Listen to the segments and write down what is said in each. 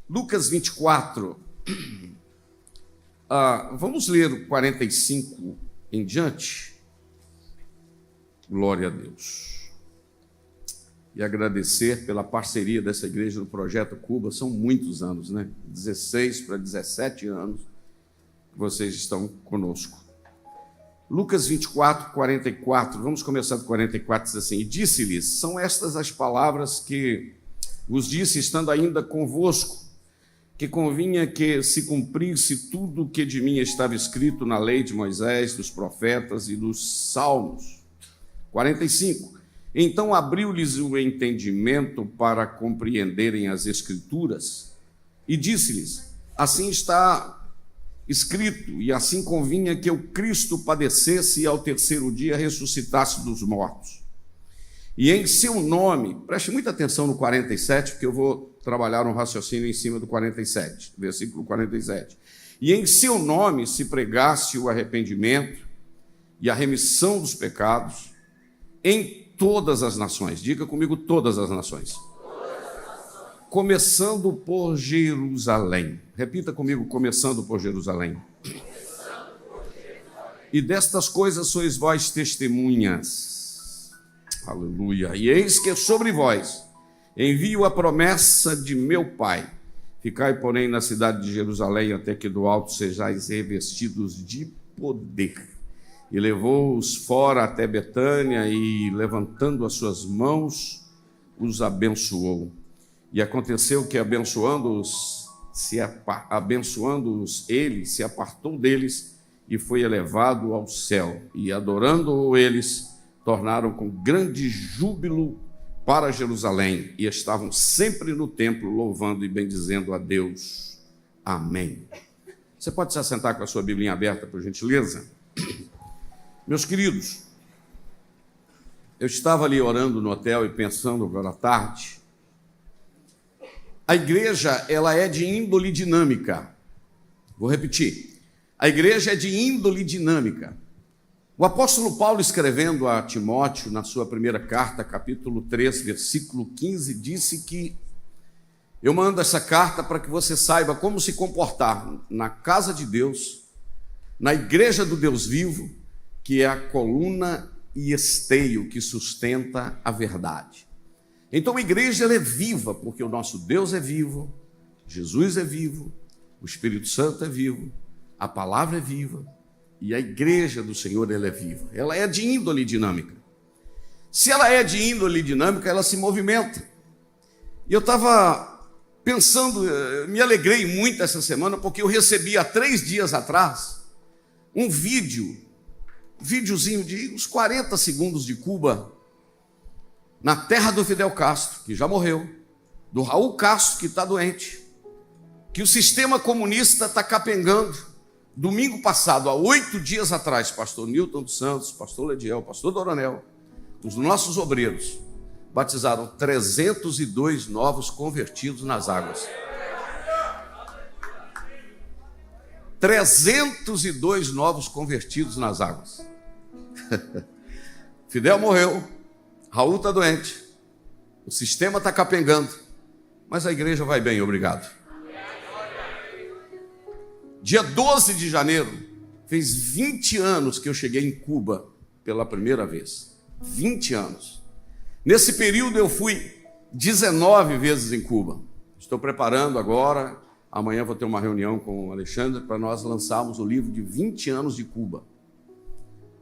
Lucas 24, vamos ler o 45 em diante. Glória a Deus. E agradecer pela parceria dessa igreja no Projeto Cuba. São muitos anos, né? 16 para 17 anos que vocês estão conosco. Lucas 24, 44, vamos começar do 44, diz assim: E disse-lhes, são estas as palavras que vos disse, estando ainda convosco, que convinha que se cumprisse tudo o que de mim estava escrito na lei de Moisés, dos profetas e dos salmos. 45. Então abriu-lhes o entendimento para compreenderem as Escrituras, e disse-lhes, assim está escrito, e assim convinha que o Cristo padecesse e ao terceiro dia ressuscitasse dos mortos. E em seu nome, preste muita atenção no 47, porque eu vou trabalhar um raciocínio em cima do 47, versículo 47. E em seu nome se pregasse o arrependimento e a remissão dos pecados em todas as nações. Diga comigo, todas as nações. Começando por Jerusalém. Repita comigo, começando por Jerusalém. E destas coisas sois vós testemunhas. Aleluia. E eis que sobre vós envio a promessa de meu Pai. Ficai, porém, na cidade de Jerusalém, até que do alto sejais revestidos de poder. E levou-os fora até Betânia, e, levantando as suas mãos, os abençoou. E aconteceu que, abençoando-os, ele se apartou deles e foi elevado ao céu. E, adorando-o eles, tornaram com grande júbilo para Jerusalém, e estavam sempre no templo, louvando e bendizendo a Deus. Amém. Você pode se assentar com a sua Bíblia aberta, por gentileza? Meus queridos, eu estava ali orando no hotel e pensando agora à tarde. A igreja, ela é de índole dinâmica. Vou repetir. A igreja é de índole dinâmica. O apóstolo Paulo, escrevendo a Timóteo, na sua primeira carta, capítulo 3, versículo 15, disse que eu mando essa carta para que você saiba como se comportar na casa de Deus, na igreja do Deus vivo, que é a coluna e esteio que sustenta a verdade. Então a igreja ela é viva, porque o nosso Deus é vivo, Jesus é vivo, o Espírito Santo é vivo, a palavra é viva, e a igreja do Senhor ela é viva. Ela é de índole dinâmica. Se ela é de índole dinâmica, ela se movimenta. E eu estava pensando, me alegrei muito essa semana, porque eu recebi há 3 dias atrás um videozinho de uns 40 segundos de Cuba, na terra do Fidel Castro, que já morreu, do Raul Castro, que está doente, que o sistema comunista está capengando. Domingo passado, há 8 dias atrás, pastor Newton dos Santos, pastor Lediel, pastor Doronel, os nossos obreiros, batizaram 302 novos convertidos nas águas. 302 novos convertidos nas águas. Fidel morreu, Raul está doente, o sistema está capengando, mas a igreja vai bem, obrigado. Dia 12 de janeiro, fez 20 anos que eu cheguei em Cuba pela primeira vez. 20 anos. Nesse período eu fui 19 vezes em Cuba. Estou preparando agora, amanhã vou ter uma reunião com o Alexandre para nós lançarmos o livro de 20 anos de Cuba.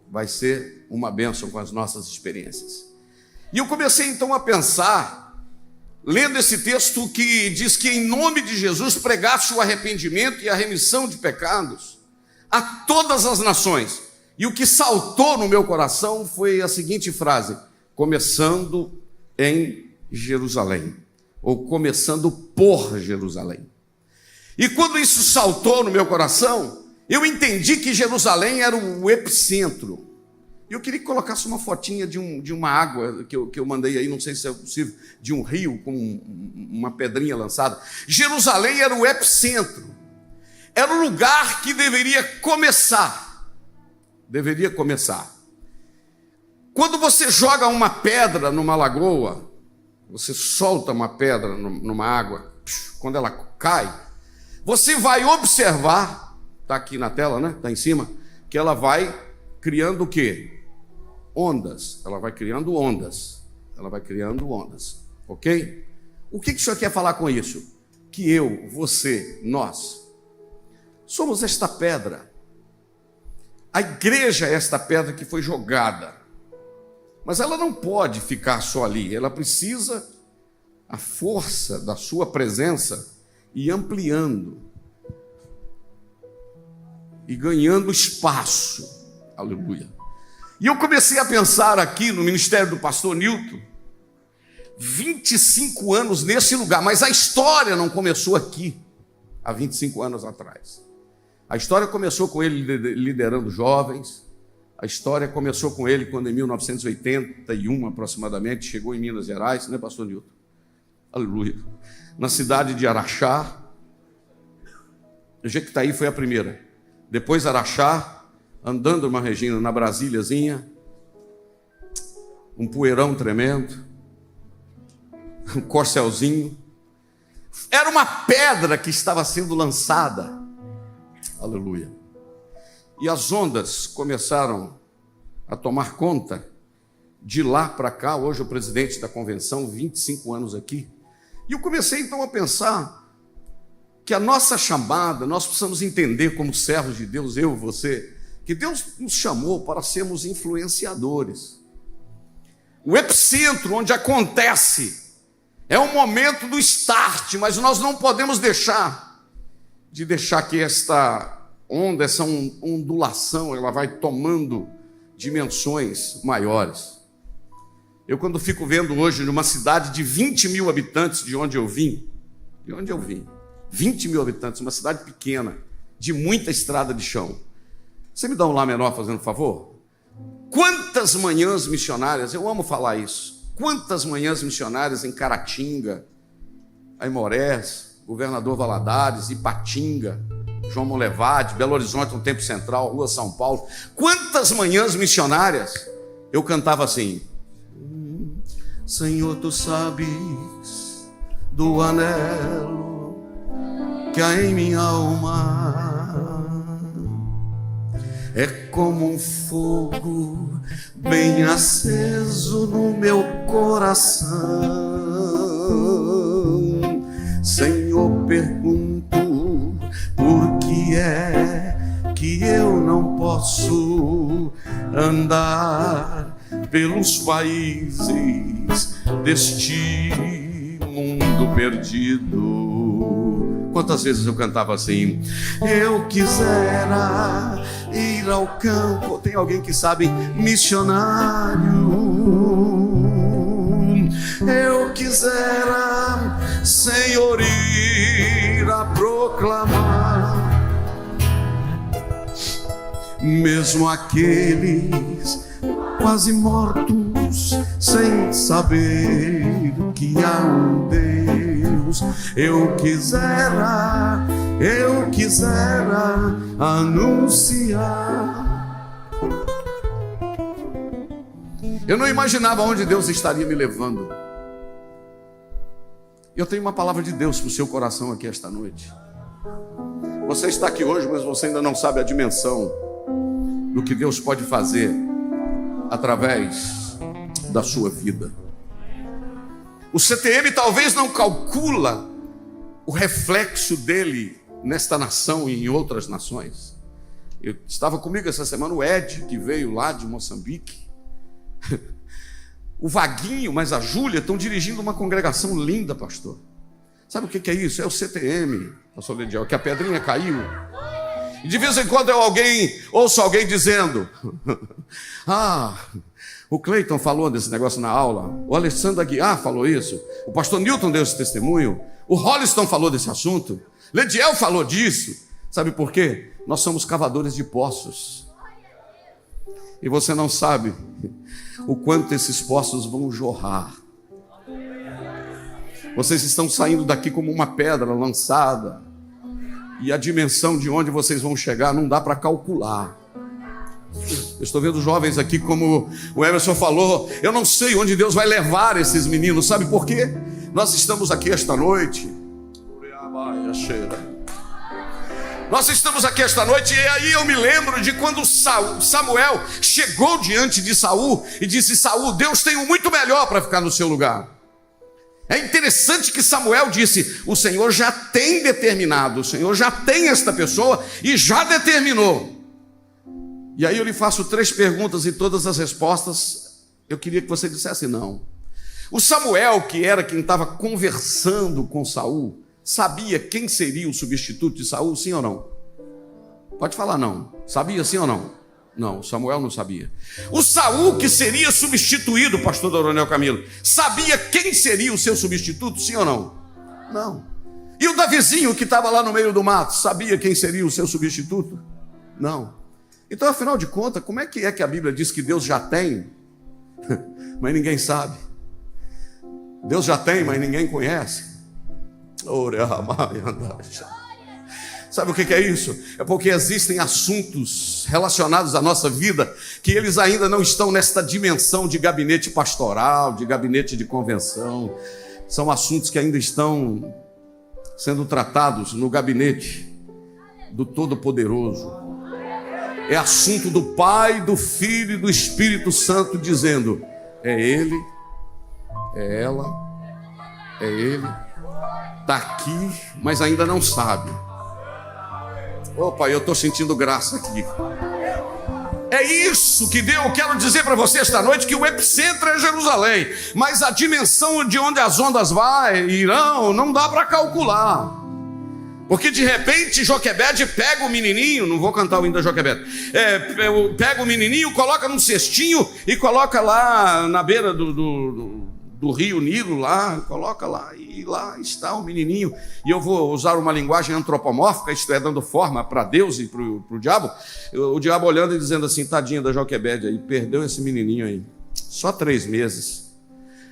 Vai ser uma bênção com as nossas experiências. E eu comecei então a pensar, lendo esse texto que diz que em nome de Jesus pregasse o arrependimento e a remissão de pecados a todas as nações. E o que saltou no meu coração foi a seguinte frase: começando em Jerusalém, ou começando por Jerusalém. E quando isso saltou no meu coração, eu entendi que Jerusalém era o epicentro. E eu queria que colocasse uma fotinha de uma água que eu mandei aí, não sei se é possível, de um rio com uma pedrinha lançada. Jerusalém era o epicentro. Era o lugar que deveria começar. Deveria começar. Quando você joga uma pedra numa lagoa, você solta uma pedra numa água, quando ela cai, você vai observar, está aqui na tela, né? Está em cima, que ela vai criando o quê? Ondas. Ela vai criando ondas. Ela vai criando ondas. Ok? O que o senhor quer falar com isso? Que eu, você, nós, somos esta pedra. A igreja é esta pedra que foi jogada. Mas ela não pode ficar só ali. Ela precisa a força da sua presença ir ampliando e ganhando espaço. Aleluia. E eu comecei a pensar aqui no ministério do pastor Newton, 25 anos nesse lugar, mas a história não começou aqui, há 25 anos atrás. A história começou com ele liderando jovens, a história começou com ele quando em 1981 aproximadamente chegou em Minas Gerais, né, pastor Newton? Aleluia. Na cidade de Araxá. Jequitaí foi a primeira. Depois Araxá, andando uma Regina na Brasíliazinha, um poeirão tremendo, um corcelzinho. Era uma pedra que estava sendo lançada. Aleluia. E as ondas começaram a tomar conta. De lá para cá, hoje o presidente da convenção, 25 anos aqui. E eu comecei então a pensar que a nossa chamada, nós precisamos entender como servos de Deus, eu, você, que Deus nos chamou para sermos influenciadores. O epicentro onde acontece é o momento do start, mas nós não podemos deixar que esta onda, essa ondulação, ela vai tomando dimensões maiores. Eu quando fico vendo hoje numa cidade de 20 mil habitantes, de onde eu vim, 20 mil habitantes, uma cidade pequena, de muita estrada de chão. Você me dá um Lá menor, fazendo favor? Quantas manhãs missionárias, eu amo falar isso, quantas manhãs missionárias em Caratinga, Aimorés, Governador Valadares, Ipatinga, João Molevade, Belo Horizonte, no Tempo Central, Rua São Paulo. Quantas manhãs missionárias eu cantava assim: Senhor, tu sabes do anelo que há em minha alma, é como um fogo bem aceso no meu coração. Senhor, pergunto, por que é que eu não posso andar pelos países deste mundo perdido? Quantas vezes eu cantava assim: eu quisera ir ao campo. Tem alguém que sabe? Missionário. Eu quisera, Senhor, ir a proclamar, mesmo aqueles quase mortos, sem saber que há um Deus. Eu quisera anunciar. Eu não imaginava onde Deus estaria me levando. Eu tenho uma palavra de Deus para o seu coração aqui esta noite. Você está aqui hoje, mas você ainda não sabe a dimensão do que Deus pode fazer através da sua vida. O CTM talvez não calcula o reflexo dele nesta nação e em outras nações. Estava comigo essa semana o Ed, que veio lá de Moçambique. O Vaguinho, mas a Júlia estão dirigindo uma congregação linda, pastor. Sabe o que é isso? É o CTM, pastor Lediel, que a pedrinha caiu. E de vez em quando eu ouço alguém dizendo: o Cleiton falou desse negócio na aula, o Alessandro Aguiar falou isso, o pastor Newton deu esse testemunho, o Holliston falou desse assunto, Lediel falou disso. Sabe por quê? Nós somos cavadores de poços. E você não sabe o quanto esses poços vão jorrar. Vocês estão saindo daqui como uma pedra lançada, e a dimensão de onde vocês vão chegar não dá para calcular. Eu estou vendo jovens aqui, como o Emerson falou, eu não sei onde Deus vai levar esses meninos. Sabe por quê? Nós estamos aqui esta noite Nós estamos aqui esta noite e aí eu me lembro de quando Samuel chegou diante de Saul e disse: Saul, Deus tem um muito melhor para ficar no seu lugar. É interessante que Samuel disse: o Senhor já tem determinado, o Senhor já tem esta pessoa e já determinou. E aí eu lhe faço 3 perguntas e todas as respostas eu queria que você dissesse não. O Samuel, que era quem estava conversando com Saul, sabia quem seria o substituto de Saul, sim ou não? Pode falar não. Sabia sim ou não? Não, Samuel não sabia. O Saul, que seria substituído, pastor Doronel Camilo, sabia quem seria o seu substituto, sim ou não? Não. E o Davizinho, que estava lá no meio do mato, sabia quem seria o seu substituto? Não. Então, afinal de contas, como é que a Bíblia diz que Deus já tem, mas ninguém sabe? Deus já tem, mas ninguém conhece? Sabe o que é isso? É porque existem assuntos relacionados à nossa vida que eles ainda não estão nesta dimensão de gabinete pastoral, de gabinete de convenção. São assuntos que ainda estão sendo tratados no gabinete do Todo-Poderoso. É assunto do Pai, do Filho e do Espírito Santo dizendo: é Ele, é ela, é Ele, está aqui, mas ainda não sabe. Pai, eu estou sentindo graça aqui. É isso que eu quero dizer para você esta noite, que o epicentro é Jerusalém, mas a dimensão de onde as ondas irão, não dá para calcular. Porque de repente Joquebede pega o menininho, não vou cantar o hino da Joquebede, pega o menininho, coloca num cestinho e coloca lá na beira do rio Nilo, lá, coloca lá, e lá está o menininho. E eu vou usar uma linguagem antropomórfica, isto é, dando forma para Deus e para o diabo. O diabo olhando e dizendo assim: tadinha da Joquebede aí, perdeu esse menininho aí, só 3 meses.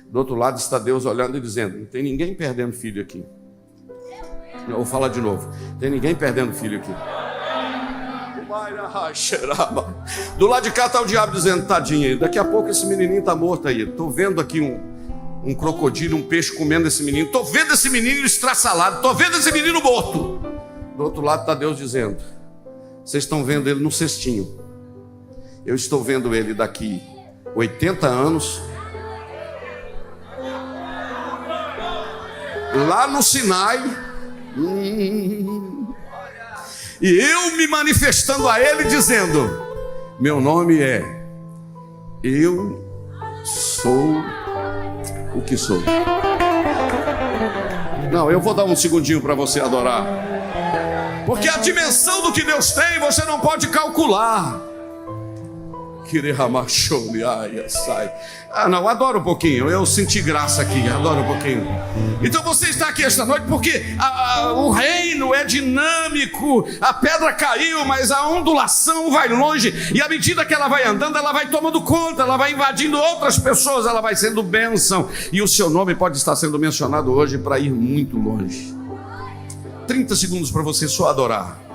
Do outro lado está Deus olhando e dizendo: não tem ninguém perdendo filho aqui. Eu vou falar de novo: tem ninguém perdendo filho aqui. Do lado de cá está o diabo dizendo: tadinha, daqui a pouco esse menininho está morto aí. Estou vendo aqui um crocodilo, um peixe comendo esse menino. Estou vendo esse menino estraçalado. Estou vendo esse menino morto. Do outro lado está Deus dizendo: vocês estão vendo ele no cestinho. Eu estou vendo ele daqui 80 anos, lá no Sinai, e eu me manifestando a ele dizendo: meu nome é Eu Sou o que Sou. Não, eu vou dar um segundinho para você adorar, porque a dimensão do que Deus tem você não pode calcular. Ah, não, adoro um pouquinho. Eu senti graça aqui, adoro um pouquinho. Então você está aqui esta noite porque o reino é dinâmico. A pedra caiu, mas a ondulação vai longe. E à medida que ela vai andando, ela vai tomando conta, ela vai invadindo outras pessoas, ela vai sendo bênção. E o seu nome pode estar sendo mencionado hoje para ir muito longe. 30 segundos para você só adorar.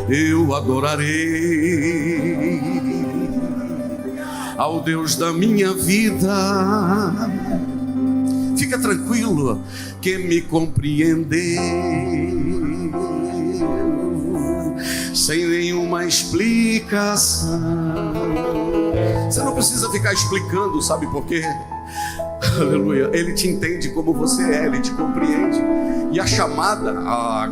Eu adorarei ao Deus da minha vida. Fica tranquilo, que me compreendeu sem nenhuma explicação. Você não precisa ficar explicando, sabe por quê? Aleluia, Ele te entende como você é, Ele te compreende. E a chamada,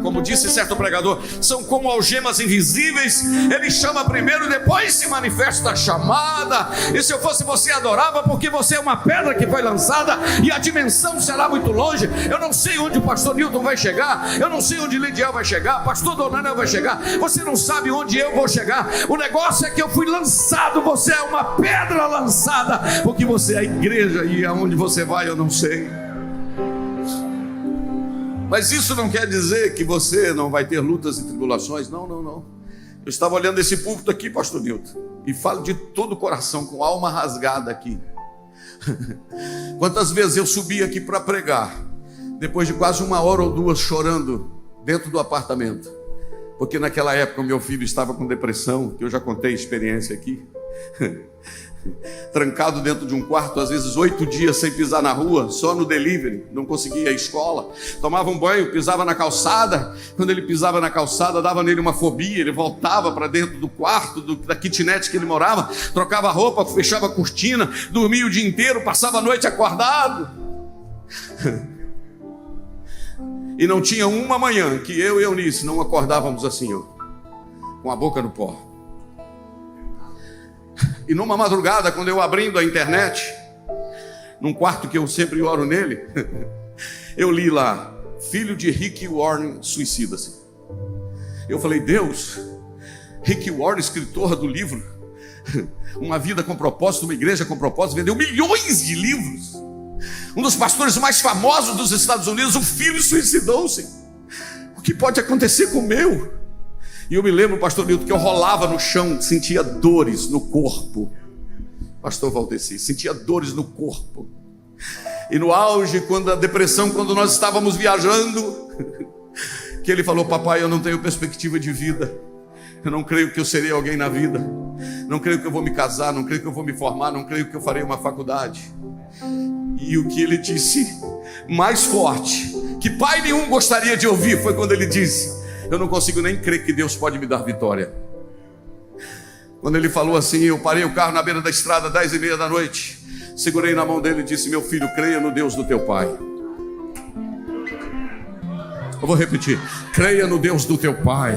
como disse certo pregador, são como algemas invisíveis. Ele chama primeiro e depois se manifesta a chamada. E se eu fosse você, adorava, porque você é uma pedra que foi lançada e a dimensão será muito longe. Eu não sei onde o pastor Newton vai chegar, eu não sei onde Lidiel vai chegar, pastor Donanel vai chegar, você não sabe onde eu vou chegar. O negócio é que eu fui lançado, você é uma pedra lançada, porque você é a igreja, e aonde você vai eu não sei. Mas isso não quer dizer que você não vai ter lutas e tribulações. Não, não, não. Eu estava olhando esse púlpito aqui, pastor Nilton, e falo de todo o coração, com a alma rasgada aqui. Quantas vezes eu subi aqui para pregar, depois de quase 1 hora ou 2 chorando dentro do apartamento, Porque naquela época o meu filho estava com depressão, que eu já contei a experiência aqui. Trancado dentro de um quarto, às vezes 8 dias sem pisar na rua, só no delivery, não conseguia ir à escola. Tomava um banho, pisava na calçada. Quando ele pisava na calçada, dava nele uma fobia. Ele voltava para dentro do quarto, da kitnet que ele morava, trocava roupa, fechava a cortina, dormia o dia inteiro, passava a noite acordado. E não tinha uma manhã que eu e Eunice não acordávamos assim, ó, com a boca no pó. E numa madrugada, quando eu abrindo a internet, num quarto que eu sempre oro nele, eu li lá, filho de Rick Warren suicida-se. Eu falei, Deus, Rick Warren, escritor do livro Uma Vida com Propósito, Uma Igreja com Propósito, vendeu milhões de livros. Um dos pastores mais famosos dos Estados Unidos, o filho suicidou-se. O que pode acontecer com o meu? E eu me lembro, pastor Nilton, que eu rolava no chão, sentia dores no corpo. Pastor Valdeci, sentia dores no corpo. E no auge, quando a depressão, quando nós estávamos viajando, que ele falou, papai, eu não tenho perspectiva de vida. Eu não creio que eu serei alguém na vida. Não creio que eu vou me casar, não creio que eu vou me formar, não creio que eu farei uma faculdade. E o que ele disse mais forte, que pai nenhum gostaria de ouvir, foi quando ele disse, eu não consigo nem crer que Deus pode me dar vitória. Quando ele falou assim, eu parei o carro na beira da estrada, 10h30 da noite, segurei na mão dele e disse, meu filho, creia no Deus do teu pai. Eu vou repetir, creia no Deus do teu pai.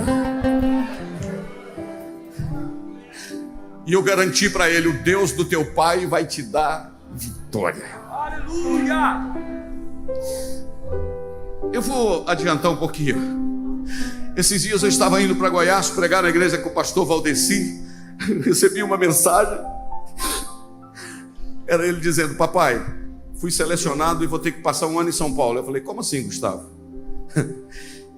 E eu garanti para ele, o Deus do teu pai vai te dar vitória. Aleluia! Eu vou adiantar um pouquinho. Esses dias eu estava indo para Goiás pregar na igreja com o pastor Valdeci. Recebi uma mensagem. Era ele dizendo, papai, fui selecionado e vou ter que passar um ano em São Paulo. Eu falei, como assim, Gustavo?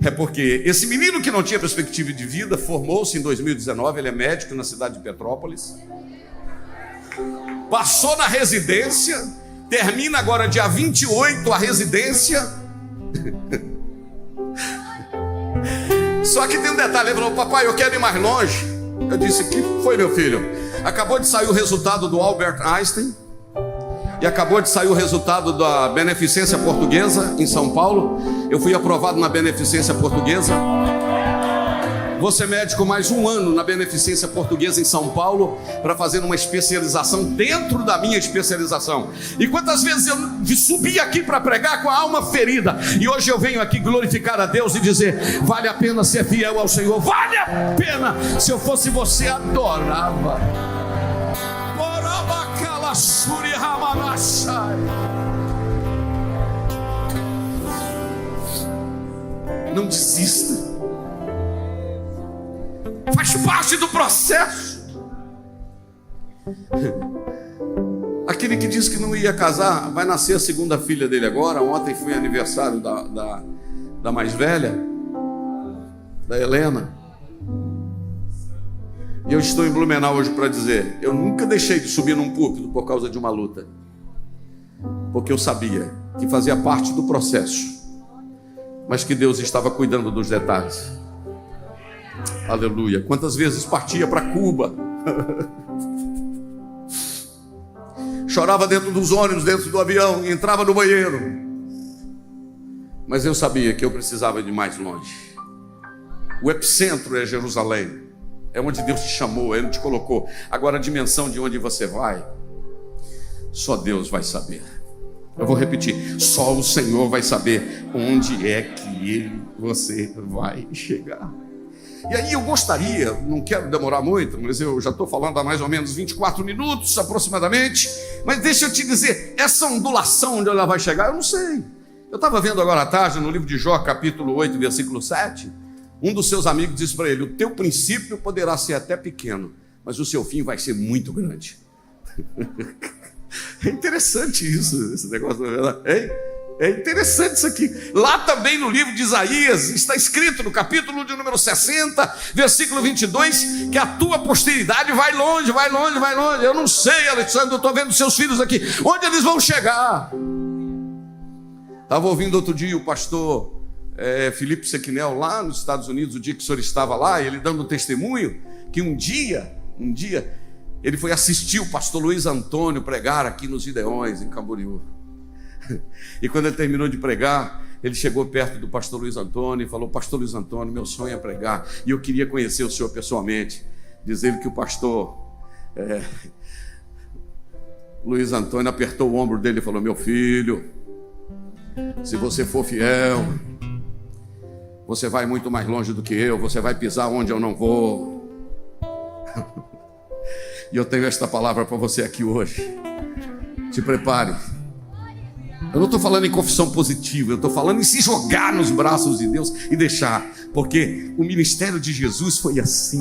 É porque esse menino que não tinha perspectiva de vida formou-se em 2019, ele é médico na cidade de Petrópolis. Passou na residência, termina agora dia 28 a residência. Só que tem um detalhe, ele falou, papai, eu quero ir mais longe. Eu disse, que foi, meu filho? Acabou de sair o resultado do Albert Einstein e acabou de sair o resultado da Beneficência Portuguesa em São Paulo. Eu fui aprovado na Beneficência Portuguesa. Vou ser médico mais um ano na Beneficência Portuguesa em São Paulo para fazer uma especialização dentro da minha especialização. E quantas vezes eu subi aqui para pregar com a alma ferida, e hoje eu venho aqui glorificar a Deus e dizer, vale a pena ser fiel ao Senhor, vale a pena. Se eu fosse você, adorava. Não desista. Faz parte do processo. Aquele que disse que não ia casar, vai nascer a segunda filha dele agora. Ontem foi aniversário da mais velha, da Helena. E eu estou em Blumenau hoje para dizer, eu nunca deixei de subir num púlpito por causa de uma luta, porque eu sabia que fazia parte do processo, mas que Deus estava cuidando dos detalhes. Aleluia. Quantas vezes partia para Cuba, chorava dentro dos ônibus, dentro do avião, entrava no banheiro, mas eu sabia que eu precisava de mais longe. O epicentro é Jerusalém, é onde Deus te chamou, Ele te colocou. Agora a dimensão de onde você vai, só Deus vai saber. Eu vou repetir, só o Senhor vai saber onde é que você vai chegar. E aí eu gostaria, não quero demorar muito, mas eu já estou falando há mais ou menos 24 minutos aproximadamente, mas deixa eu te dizer, essa ondulação onde ela vai chegar, eu não sei. Eu estava vendo agora à tarde no livro de Jó, capítulo 8, versículo 7, um dos seus amigos disse para ele, o teu princípio poderá ser até pequeno, mas o seu fim vai ser muito grande. É interessante isso, esse negócio, não é verdade? Hein? É interessante isso aqui. Lá também no livro de Isaías, está escrito no capítulo de número 60, versículo 22, que a tua posteridade vai longe, vai longe, vai longe. Eu não sei, Alexandre, eu estou vendo seus filhos aqui, onde eles vão chegar? Estava ouvindo outro dia o pastor Felipe Sequinel, lá nos Estados Unidos, o dia que o senhor estava lá, ele dando um testemunho, que um dia, ele foi assistir o pastor Luiz Antônio pregar aqui nos Gideões, em Camboriú. E quando ele terminou de pregar, ele chegou perto do pastor Luiz Antônio e falou: pastor Luiz Antônio, meu sonho é pregar, e eu queria conhecer o senhor pessoalmente. Diz ele que o pastor Luiz Antônio apertou o ombro dele e falou: meu filho, se você for fiel, você vai muito mais longe do que eu, você vai pisar onde eu não vou. E eu tenho esta palavra para você aqui hoje. Se prepare. Eu não estou falando em confissão positiva, eu estou falando em se jogar nos braços de Deus e deixar, porque o ministério de Jesus foi assim.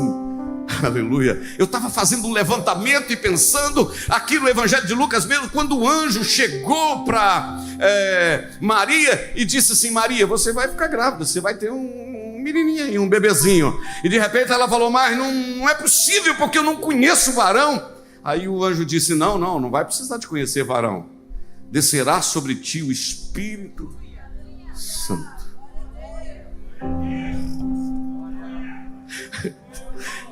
Aleluia. Eu estava fazendo um levantamento e pensando aqui no Evangelho de Lucas mesmo, quando o anjo chegou para Maria e disse assim: Maria, você vai ficar grávida, você vai ter um menininho aí, um bebezinho. E de repente ela falou: mas não é possível, porque eu não conheço varão. Aí o anjo disse: não vai precisar de conhecer varão. Descerá sobre ti o Espírito Santo.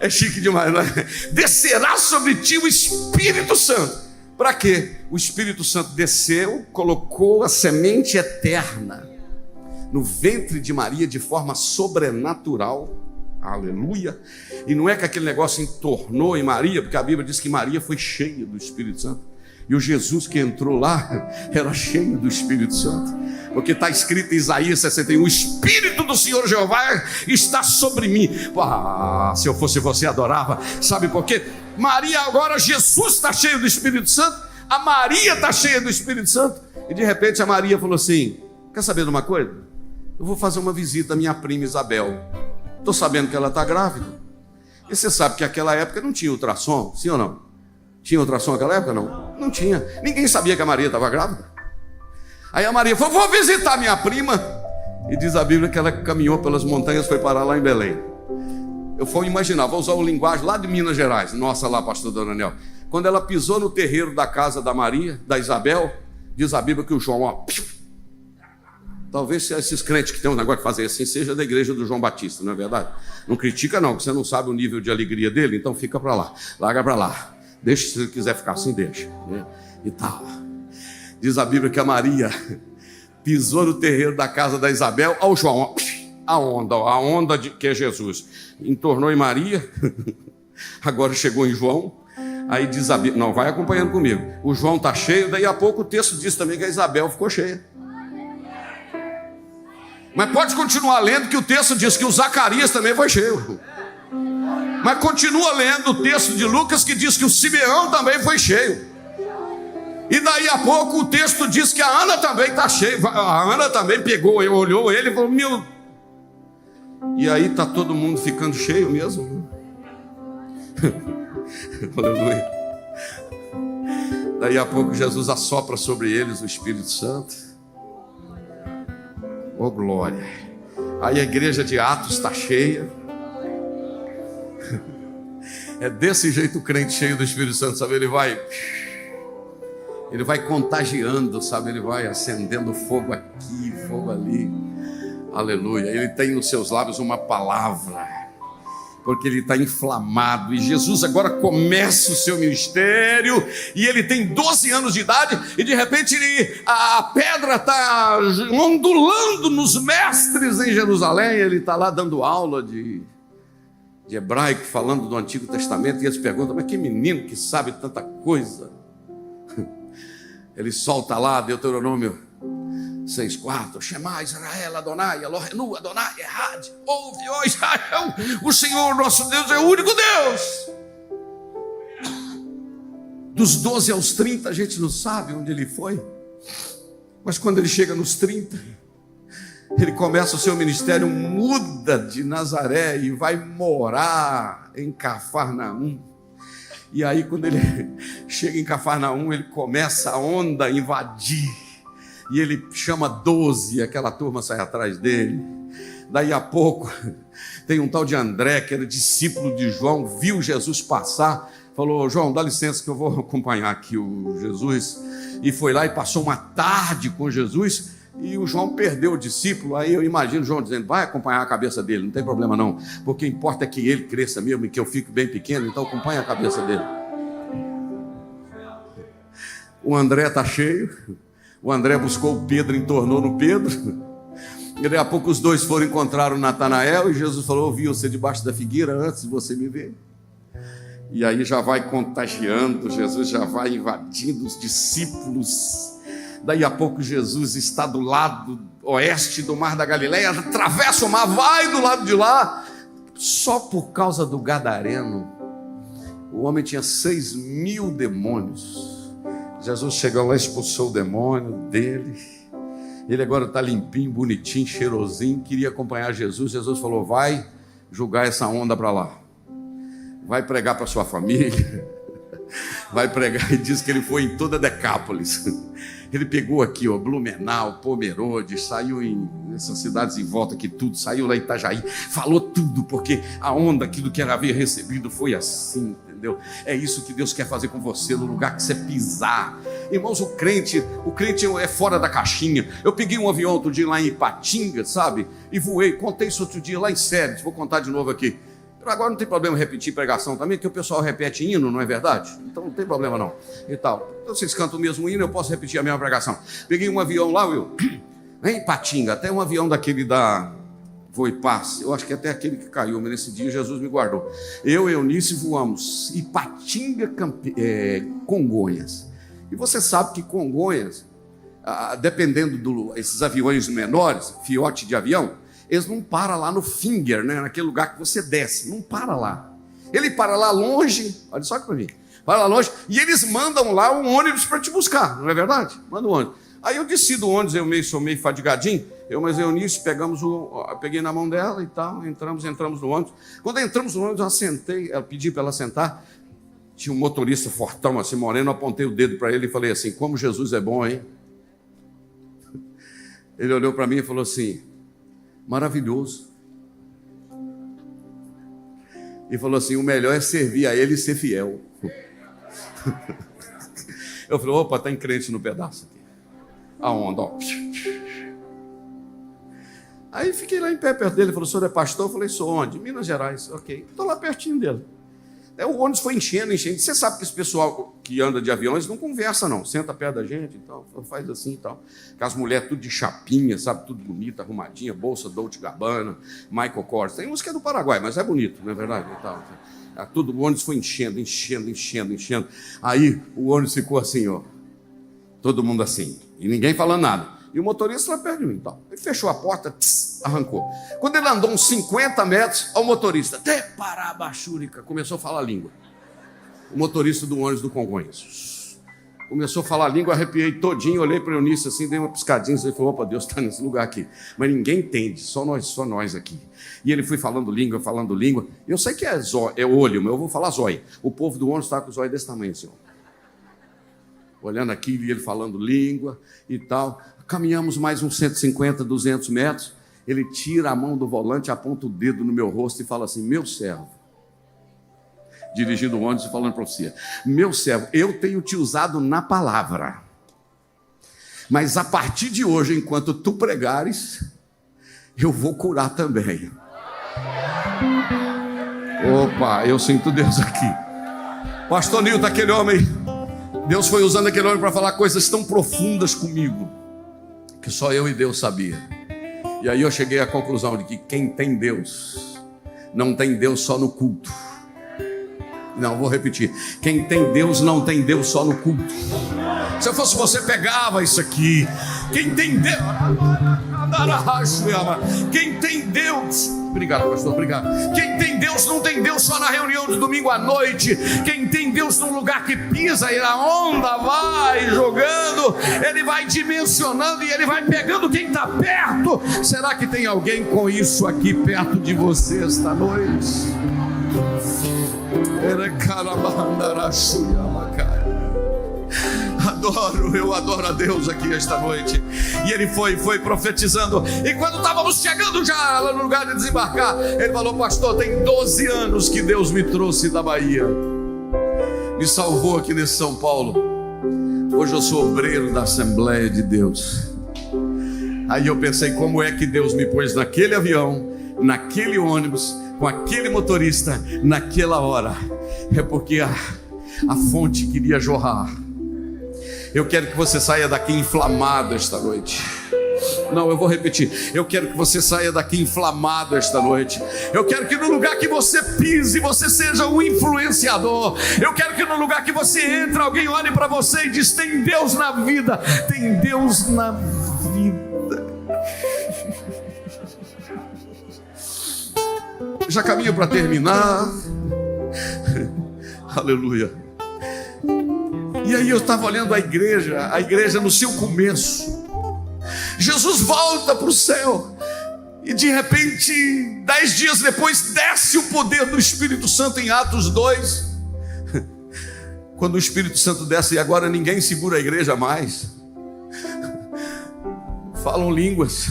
É chique demais, não é? Descerá sobre ti o Espírito Santo. Para quê? O Espírito Santo desceu, colocou a semente eterna no ventre de Maria de forma sobrenatural. Aleluia. E não é que aquele negócio entornou em Maria, porque a Bíblia diz que Maria foi cheia do Espírito Santo. E o Jesus que entrou lá era cheio do Espírito Santo, porque está escrito em Isaías 61: o Espírito do Senhor Jeová está sobre mim. Se eu fosse você, adorava. Sabe por quê? Maria, agora Jesus está cheio do Espírito Santo, a Maria está cheia do Espírito Santo. E de repente a Maria falou assim: quer saber de uma coisa? Eu vou fazer uma visita à minha prima Isabel. Estou sabendo que ela está grávida. E você sabe que naquela época não tinha ultrassom, sim ou não? Tinha ultrassom naquela época? Não tinha. Ninguém sabia que a Maria estava grávida. Aí a Maria falou: vou visitar minha prima. E diz a Bíblia que ela caminhou pelas montanhas, foi parar lá em Belém. Eu vou imaginar, vou usar o linguagem lá de Minas Gerais. Nossa, lá, pastor Daniel. Quando ela pisou no terreiro da casa da Maria, da Isabel, diz a Bíblia que o João, talvez esses crentes que tem um negócio de fazer assim, seja da igreja do João Batista, não é verdade? Não critica não, porque você não sabe o nível de alegria dele, então fica para lá, larga para lá. Deixa, se ele quiser ficar assim, deixa, né? E tal. Diz a Bíblia que a Maria pisou no terreiro da casa da Isabel, ao João, a onda que é Jesus, entornou em Maria, agora chegou em João. Aí diz a Bíblia, não, vai acompanhando comigo, o João está cheio, daí a pouco o texto diz também que a Isabel ficou cheia. Mas pode continuar lendo, que o texto diz que o Zacarias também foi cheio. Mas continua lendo o texto de Lucas, que diz que o Simeão também foi cheio. E daí a pouco o texto diz que a Ana também está cheia. A Ana também pegou, olhou ele e falou: meu. E aí está todo mundo ficando cheio mesmo. Aleluia. Daí a pouco Jesus assopra sobre eles o Espírito Santo. Oh glória. Aí a igreja de Atos está cheia. É desse jeito o crente cheio do Espírito Santo, sabe? Ele vai contagiando, sabe? Ele vai acendendo fogo aqui, fogo ali. Aleluia. Ele tem nos seus lábios uma palavra, porque ele está inflamado. E Jesus agora começa o seu ministério, e ele tem 12 anos de idade, e de repente a pedra está ondulando nos mestres em Jerusalém. Ele está lá dando aula de hebraico, falando do Antigo Testamento, e eles perguntam: mas que menino que sabe tanta coisa? Ele solta lá Deuteronômio 6,4: Shema Israel, Adonai, Elohenu, Adonai, Errad. Ouve, ó Israel, o Senhor nosso Deus é o único Deus. Dos 12 aos 30, a gente não sabe onde ele foi, mas quando ele chega nos 30, ele começa o seu ministério, muda de Nazaré e vai morar em Cafarnaum. E aí quando ele chega em Cafarnaum, ele começa a onda a invadir. E ele chama 12, aquela turma sai atrás dele. Daí a pouco tem um tal de André, que era discípulo de João, viu Jesus passar, falou: João, dá licença que eu vou acompanhar aqui o Jesus. E foi lá e passou uma tarde com Jesus. E o João perdeu o discípulo. Aí eu imagino o João dizendo: vai acompanhar a cabeça dele, não tem problema não, porque importa é que ele cresça mesmo e que eu fique bem pequeno, então acompanha a cabeça dele. O André está cheio. O André buscou o Pedro, entornou no Pedro. E daqui a pouco os dois foram encontrar o Natanael, e Jesus falou: ouvi você debaixo da figueira antes de você me ver. E aí já vai contagiando, Jesus já vai invadindo os discípulos. Daí a pouco Jesus está do lado oeste do Mar da Galileia, atravessa o mar, vai do lado de lá. Só por causa do gadareno, o homem tinha 6.000 demônios. Jesus chegou lá, expulsou o demônio dele. Ele agora está limpinho, bonitinho, cheirosinho, queria acompanhar Jesus. Jesus falou: vai julgar essa onda para lá, vai pregar para sua família, vai pregar. E diz que ele foi em toda Decápolis. Ele pegou aqui, ó, Blumenau, Pomerode, saiu nessas cidades em volta aqui, tudo, saiu lá em Itajaí, falou tudo, porque a onda aqui do que ele havia recebido foi assim, entendeu? É isso que Deus quer fazer com você, no lugar que você pisar. Irmãos, o crente é fora da caixinha. Eu peguei um avião outro dia lá em Ipatinga, sabe? E voei, contei isso outro dia lá em Séries, vou contar de novo aqui. Agora não tem problema repetir pregação também, porque o pessoal repete hino, não é verdade? Então não tem problema não. E tal. Então vocês cantam o mesmo hino, eu posso repetir a mesma pregação. Peguei um avião lá, em Ipatinga, até um avião daquele da Voipaz, eu acho que até aquele que caiu, mas nesse dia Jesus me guardou. Eu e Eunice voamos Ipatinga, Congonhas. E você sabe que Congonhas, dependendo desses aviões menores, fiote de avião, eles não param lá no Finger, né? Naquele lugar que você desce, não para lá. Ele para lá longe, olha só aqui para mim, para lá longe, e eles mandam lá um ônibus para te buscar, não é verdade? Manda um ônibus. Aí eu desci do ônibus, sou meio fadigadinho, mas Eunice, peguei na mão dela e tal, entramos no ônibus. Quando entramos no ônibus, eu sentei, ela pedi para ela sentar, tinha um motorista fortão assim, moreno, eu apontei o dedo para ele e falei assim: como Jesus é bom, hein? Ele olhou para mim e falou assim: maravilhoso. E falou assim: o melhor é servir a ele e ser fiel. Eu falei: opa, tem crente no pedaço aqui. A onda, ó. Aí fiquei lá em pé perto dele. Ele falou: o senhor é pastor? Eu falei: sou. Onde? Minas Gerais. Ok, estou lá pertinho dele. O ônibus foi enchendo. Você sabe que esse pessoal que anda de aviões não conversa não, senta perto da gente e tal, faz assim e tal. Com as mulheres tudo de chapinha, sabe, tudo bonito, arrumadinha, bolsa Dolce & Gabbana, Michael Kors. Tem uns que é do Paraguai, mas é bonito, não é verdade? E tal. O ônibus foi enchendo. Aí o ônibus ficou assim, ó, todo mundo assim, e ninguém falando nada. E o motorista lá perto de mim, tal. Ele fechou a porta, arrancou. Quando ele andou uns 50 metros, o motorista, Teparabachúrica, começou a falar língua. O motorista do ônibus do Congonhas começou a falar língua, arrepiei todinho, olhei para o Eunice assim, dei uma piscadinha, e falou: opa, Deus está nesse lugar aqui. Mas ninguém entende, só nós aqui. E ele foi falando língua. Eu sei que é olho, mas eu vou falar zóio. O povo do ônibus estava com o zóio desse tamanho assim, ó. Olhando aqui, e ele falando língua e tal. Caminhamos mais uns 150, 200 metros. Ele tira a mão do volante, aponta o dedo no meu rosto e fala assim: meu servo, dirigindo o ônibus e falando para você: meu servo, eu tenho te usado na palavra, mas a partir de hoje, enquanto tu pregares, eu vou curar também. Opa, eu sinto Deus aqui. Pastor Nilton, aquele homem, Deus foi usando aquele homem para falar coisas tão profundas comigo, que só eu e Deus sabia. E aí eu cheguei à conclusão de que quem tem Deus, não tem Deus só no culto. Não, vou repetir. Quem tem Deus, não tem Deus só no culto. Se eu fosse você, pegava isso aqui. Quem tem Deus... Quem tem Deus... Obrigado, pastor, obrigado. Quem tem Deus, não tem Deus só na reunião de domingo à noite. Quem tem Deus num lugar que pisa e a onda vai jogando, ele vai dimensionando e ele vai pegando quem está perto. Será que tem alguém com isso aqui perto de você esta noite? Eu adoro a Deus aqui esta noite. E ele foi profetizando. E quando estávamos chegando já lá no lugar de desembarcar, ele falou: pastor, tem 12 anos que Deus me trouxe da Bahia, me salvou aqui nesse São Paulo. Hoje eu sou obreiro da Assembleia de Deus. Aí eu pensei, como é que Deus me pôs naquele avião, naquele ônibus, com aquele motorista, naquela hora? É porque a fonte queria jorrar. Eu quero que você saia daqui inflamado esta noite. Não, eu vou repetir. Eu quero que você saia daqui inflamado esta noite. Eu quero que no lugar que você pise, você seja um influenciador. Eu quero que no lugar que você entra, alguém olhe para você e diz: tem Deus na vida, tem Deus na vida. Já caminho para terminar. Aleluia. E aí eu estava olhando a igreja no seu começo. Jesus volta para o céu e de repente, 10 dias depois, desce o poder do Espírito Santo em Atos 2. Quando o Espírito Santo desce, e agora ninguém segura a igreja mais. Falam línguas.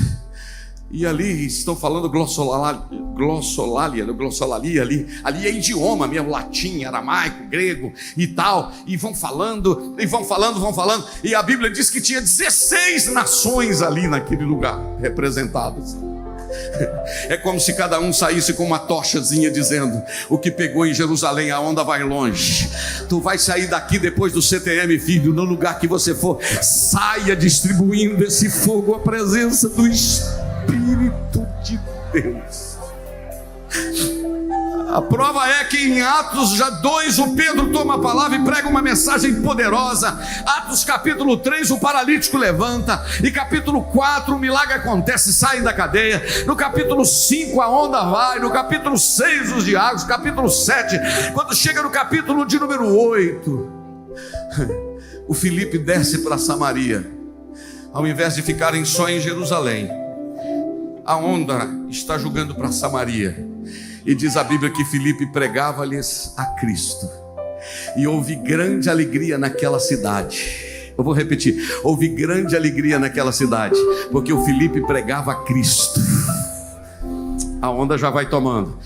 E ali estão falando glossolalia ali é idioma mesmo, latim, aramaico, grego e tal, e vão falando, e a Bíblia diz que tinha 16 nações ali naquele lugar, representadas. É como se cada um saísse com uma tochazinha dizendo: o que pegou em Jerusalém, a onda vai longe. Tu vai sair daqui depois do CTM, filho. No lugar que você for, saia distribuindo esse fogo, a presença do Espírito de Deus. A prova é que em Atos 2, o Pedro toma a palavra e prega uma mensagem poderosa. Atos capítulo 3, o paralítico levanta. E capítulo 4, o milagre acontece, saem da cadeia. No capítulo 5, a onda vai. No capítulo 6, os diálogos. Capítulo 7, quando chega no capítulo de número 8, o Filipe desce para Samaria. Ao invés de ficarem só em Jerusalém, a onda está jogando para Samaria. E diz a Bíblia que Filipe pregava-lhes a Cristo. E houve grande alegria naquela cidade. Eu vou repetir: houve grande alegria naquela cidade, porque o Filipe pregava a Cristo. A onda já vai tomando.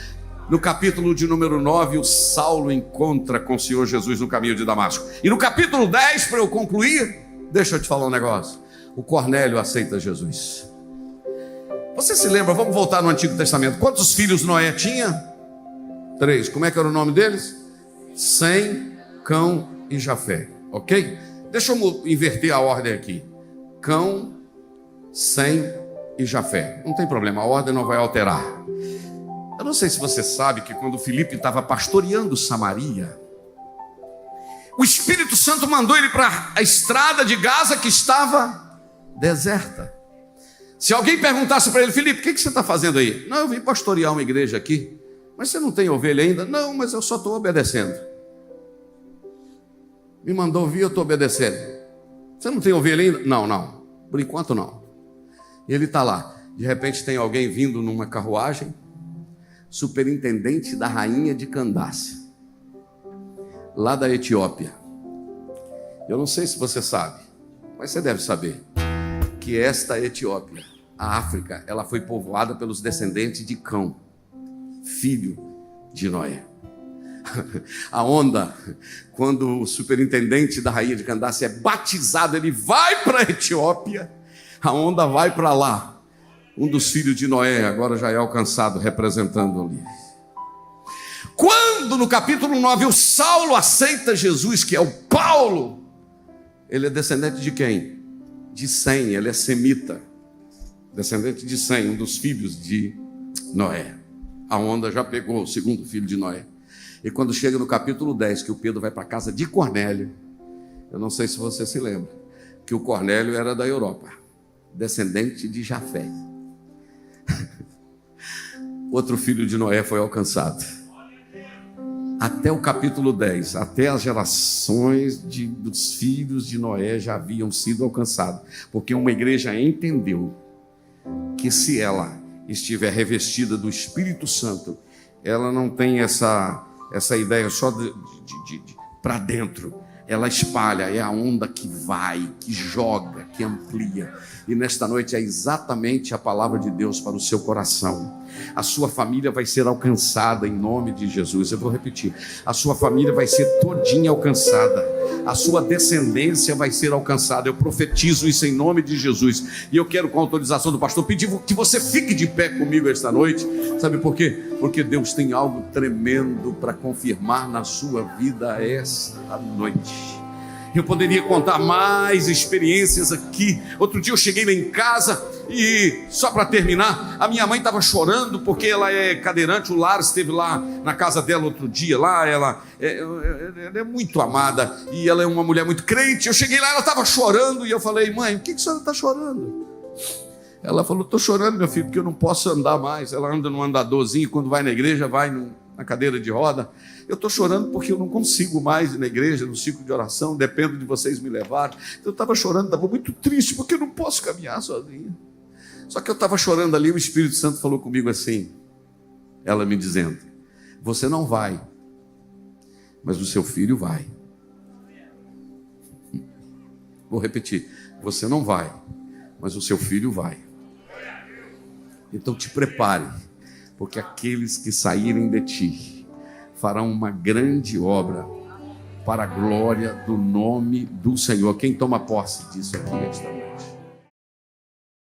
No capítulo de número 9, o Saulo encontra com o Senhor Jesus no caminho de Damasco. E no capítulo 10, para eu concluir, deixa eu te falar um negócio. O Cornélio aceita Jesus. Você se lembra, vamos voltar no Antigo Testamento. Quantos filhos Noé tinha? 3. Como é que era o nome deles? Sem, Cão e Jafé. Ok? Deixa eu inverter a ordem aqui. Cão, Sem e Jafé. Não tem problema, a ordem não vai alterar. Eu não sei se você sabe que quando Filipe estava pastoreando Samaria, o Espírito Santo mandou ele para a estrada de Gaza, que estava deserta. Se alguém perguntasse para ele: Filipe, o que você está fazendo aí? Não, eu vim pastorear uma igreja aqui. Mas você não tem ovelha ainda? Não, mas eu só estou obedecendo. Me mandou vir, eu estou obedecendo. Você não tem ovelha ainda? Não, por enquanto não. E ele está lá. De repente tem alguém vindo numa carruagem, superintendente da rainha de Candace, lá da Etiópia. Eu não sei se você sabe, mas você deve saber que esta Etiópia, a África, ela foi povoada pelos descendentes de Cão, filho de Noé. A onda, quando o superintendente da rainha de Candace é batizado, ele vai para a Etiópia, a onda vai para lá. Um dos filhos de Noé agora já é alcançado, representando ali. Quando no capítulo 9 o Saulo aceita Jesus, que é o Paulo, ele é descendente de quem? De Sem, ele é semita, descendente de Sem, um dos filhos de Noé. A onda já pegou o segundo filho de Noé. E quando chega no capítulo 10, que o Pedro vai para a casa de Cornélio, eu não sei se você se lembra, que o Cornélio era da Europa, descendente de Jafé. Outro filho de Noé foi alcançado. Até o capítulo 10, até as gerações dos filhos de Noé já haviam sido alcançados, porque uma igreja entendeu que se ela estiver revestida do Espírito Santo, ela não tem essa ideia só de para dentro, ela espalha, é a onda que vai, que joga, que amplia. E nesta noite é exatamente a palavra de Deus para o seu coração. A sua família vai ser alcançada em nome de Jesus. Eu vou repetir: a sua família vai ser todinha alcançada. a sua descendência vai ser alcançada. Eu profetizo isso em nome de Jesus. E eu quero, com a autorização do pastor, pedir que você fique de pé comigo esta noite. Sabe por quê? Porque Deus tem algo tremendo para confirmar na sua vida esta noite. Eu poderia contar mais experiências aqui. Outro dia eu cheguei lá em casa e, só para terminar, a minha mãe estava chorando porque ela é cadeirante. O Lar esteve lá na casa dela outro dia. Lá ela é muito amada e ela é uma mulher muito crente. Eu cheguei lá, ela estava chorando e eu falei: mãe, o que a senhora está chorando? Ela falou: estou chorando, meu filho, porque eu não posso andar mais. Ela anda num andadorzinho, quando vai na igreja, vai na cadeira de roda. Eu estou chorando porque eu não consigo mais ir na igreja, no ciclo de oração, dependo de vocês me levarem. Eu estava chorando, estava muito triste, porque eu não posso caminhar sozinho. Só que eu estava chorando ali, o Espírito Santo falou comigo assim, ela me dizendo: você não vai, mas o seu filho vai. Vou repetir: você não vai, mas o seu filho vai. Então te prepare, porque aqueles que saírem de ti farão uma grande obra para a glória do nome do Senhor. Quem toma posse disso aqui esta noite?